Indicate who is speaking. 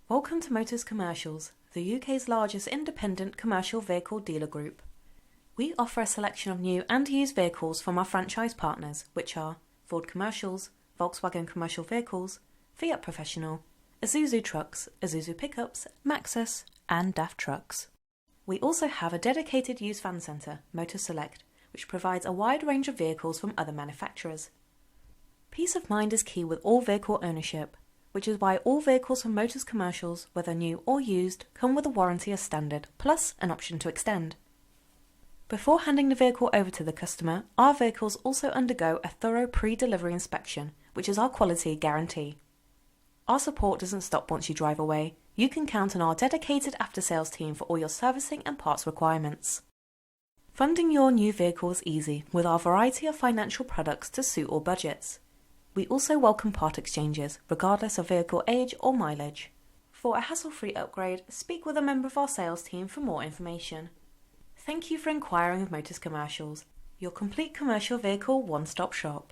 Speaker 1: Welcome to Motus Commercials, the UK's largest independent commercial vehicle dealer group. We offer a selection of new and used vehicles from our franchise partners, which are Ford Commercials, Volkswagen Commercial Vehicles, Fiat Professional, Isuzu Trucks, Isuzu Pickups, Maxus, and DAF Trucks. We also have a dedicated used van centre, Motor Select, which provides a wide range of vehicles from other manufacturers. Peace of mind is key with all vehicle ownership, which is why all vehicles from Motus Commercials, whether new or used, come with a warranty as standard, plus an option to extend. Before handing the vehicle over to the customer, our vehicles also undergo a thorough pre-delivery inspection, which is our quality guarantee. Our support doesn't stop once you drive away. You can count on our dedicated after-sales team for all your servicing and parts requirements. Funding your new vehicle is easy with our variety of financial products to suit all budgets. We also welcome part exchanges, regardless of vehicle age or mileage. For a hassle-free upgrade, speak with a member of our sales team for more information. Thank you for inquiring with Motus Commercials, your complete commercial vehicle one-stop shop.